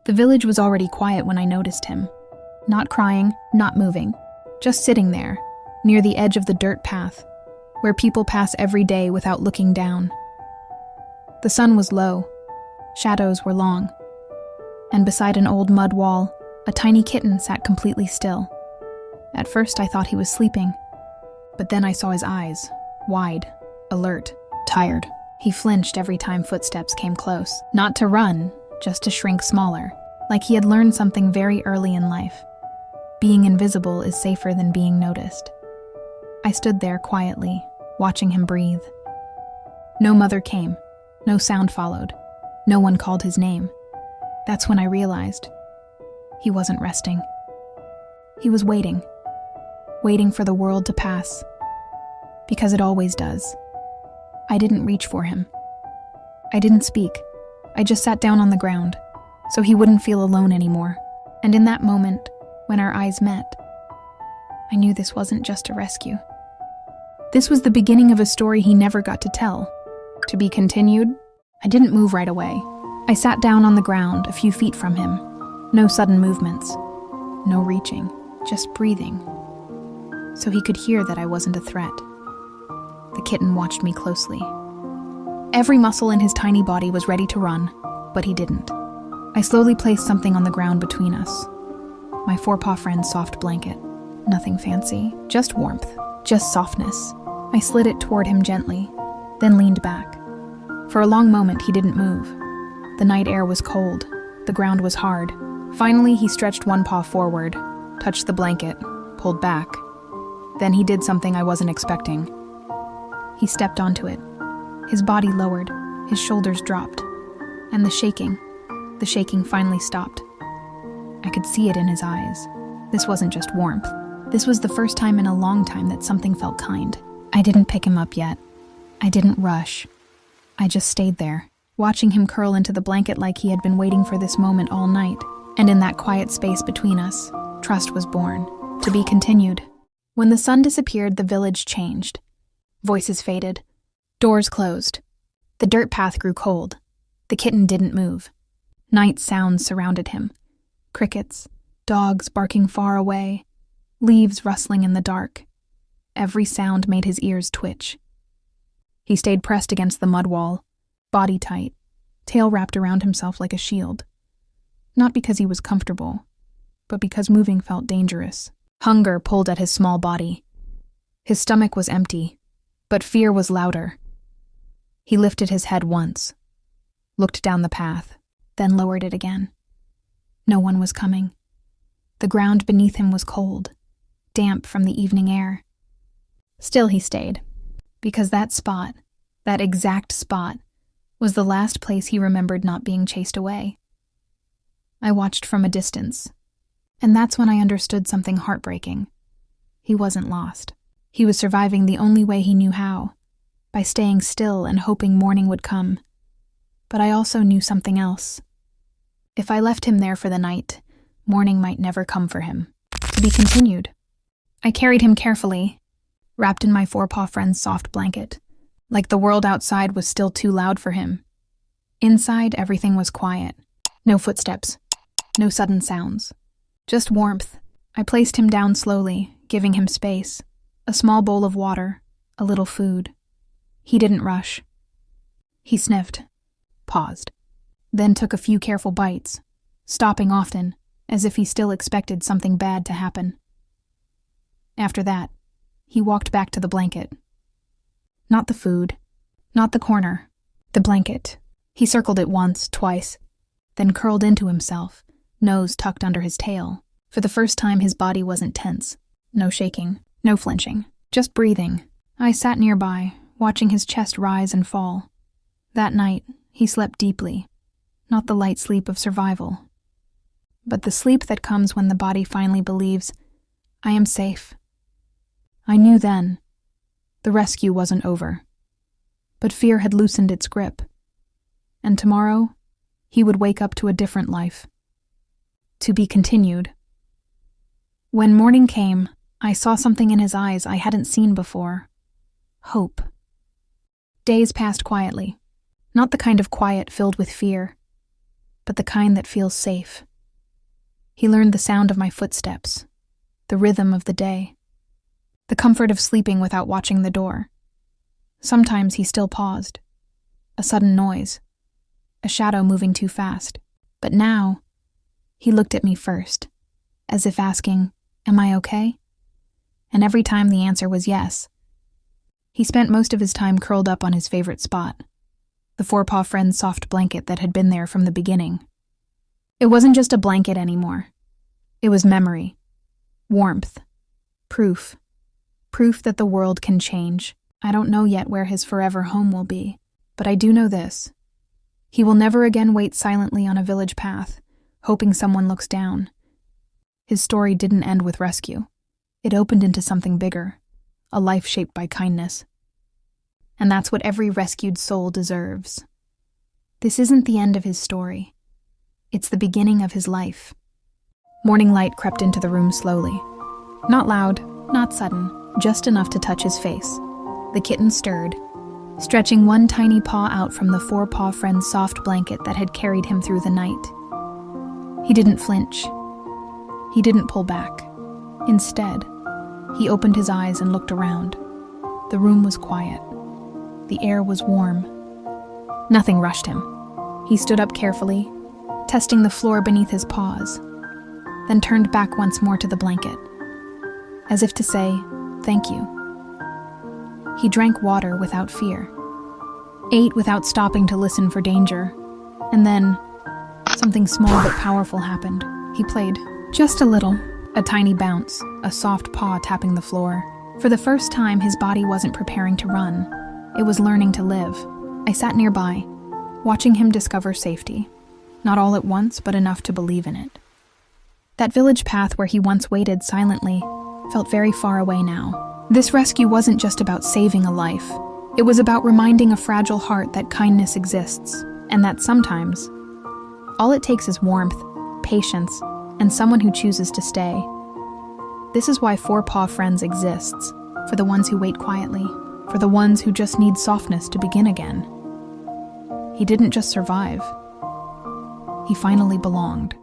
The village was already quiet when I noticed him. Not crying, not moving, just sitting there, near the edge of the dirt path, where people pass every day without looking down. The sun was low, shadows were long, and beside an old mud wall, a tiny kitten sat completely still. At first I thought he was sleeping, but then I saw his eyes, wide, alert, tired. He flinched every time footsteps came close, not to run, just to shrink smaller, like he had learned something very early in life. Being invisible is safer than being noticed. I stood there quietly, watching him breathe. No mother came, no sound followed, no one called his name. That's when I realized he wasn't resting. He was waiting for the world to pass, because it always does. I didn't reach for him. I didn't speak. I just sat down on the ground, so he wouldn't feel alone anymore. And in that moment, when our eyes met, I knew this wasn't just a rescue. This was the beginning of a story he never got to tell. To be continued. I didn't move right away. I sat down on the ground a few feet from him. No sudden movements. No reaching. Just breathing. So he could hear that I wasn't a threat. The kitten watched me closely. Every muscle in his tiny body was ready to run, but he didn't. I slowly placed something on the ground between us. My FourPawFriends soft blanket. Nothing fancy, just warmth, just softness. I slid it toward him gently, then leaned back. For a long moment, he didn't move. The night air was cold. The ground was hard. Finally, he stretched one paw forward, touched the blanket, pulled back. Then he did something I wasn't expecting. He stepped onto it. His body lowered, his shoulders dropped, and the shaking finally stopped. I could see it in his eyes. This wasn't just warmth. This was the first time in a long time that something felt kind. I didn't pick him up yet. I didn't rush. I just stayed there, watching him curl into the blanket like he had been waiting for this moment all night. And in that quiet space between us, trust was born. To be continued. When the sun disappeared, the village changed. Voices faded. Doors closed. The dirt path grew cold. The kitten didn't move. Night sounds surrounded him. Crickets, dogs barking far away, leaves rustling in the dark. Every sound made his ears twitch. He stayed pressed against the mud wall, body tight, tail wrapped around himself like a shield. Not because he was comfortable, but because moving felt dangerous. Hunger pulled at his small body. His stomach was empty, but fear was louder. He lifted his head once, looked down the path, then lowered it again. No one was coming. The ground beneath him was cold, damp from the evening air. Still he stayed, because that spot, that exact spot, was the last place he remembered not being chased away. I watched from a distance, and that's when I understood something heartbreaking. He wasn't lost. He was surviving the only way he knew how, by staying still and hoping morning would come. But I also knew something else. If I left him there for the night, morning might never come for him. To be continued. I carried him carefully, wrapped in my FourPawFriends soft blanket, like the world outside was still too loud for him. Inside, everything was quiet. No footsteps, no sudden sounds. Just warmth. I placed him down slowly, giving him space. A small bowl of water, a little food. He didn't rush. He sniffed, paused, then took a few careful bites, stopping often, as if he still expected something bad to happen. After that, he walked back to the blanket. Not the food, not the corner, the blanket. He circled it once, twice, then curled into himself, nose tucked under his tail. For the first time, his body wasn't tense. No shaking, no flinching, just breathing. I sat nearby, watching his chest rise and fall. That night, he slept deeply, not the light sleep of survival, but the sleep that comes when the body finally believes, I am safe. I knew then, the rescue wasn't over, but fear had loosened its grip, and tomorrow, he would wake up to a different life. To be continued. When morning came, I saw something in his eyes I hadn't seen before. Hope. Days passed quietly, not the kind of quiet filled with fear. but the kind that feels safe. He learned the sound of my footsteps, the rhythm of the day, the comfort of sleeping without watching the door. Sometimes he still paused. A sudden noise, a shadow moving too fast. But now, he looked at me first, as if asking, "Am I okay?" And every time the answer was yes. He spent most of his time curled up on his favorite spot, the FourPawFriends soft blanket that had been there from the beginning. It wasn't just a blanket anymore. It was memory, warmth, proof that the world can change. I don't know yet where his forever home will be, but I do know this. He will never again wait silently on a village path, hoping someone looks down. His story didn't end with rescue. It opened into something bigger, a life shaped by kindness. And that's what every rescued soul deserves. This isn't the end of his story. It's the beginning of his life. Morning light crept into the room slowly. Not loud, not sudden, just enough to touch his face. The kitten stirred, stretching one tiny paw out from the FourPawFriends soft blanket that had carried him through the night. He didn't flinch. He didn't pull back. Instead, he opened his eyes and looked around. The room was quiet. The air was warm. Nothing rushed him. He stood up carefully, testing the floor beneath his paws, then turned back once more to the blanket, as if to say, "Thank you." He drank water without fear, ate without stopping to listen for danger, and then something small but powerful happened. He played, just a little, a tiny bounce, a soft paw tapping the floor. For the first time, his body wasn't preparing to run. It was learning to live. I sat nearby, watching him discover safety. Not all at once, but enough to believe in it. That village path where he once waited silently felt very far away now. This rescue wasn't just about saving a life. It was about reminding a fragile heart that kindness exists, and that sometimes, all it takes is warmth, patience, and someone who chooses to stay. This is why FourPawFriends exists, for the ones who wait quietly, for the ones who just need softness to begin again. He didn't just survive. He finally belonged.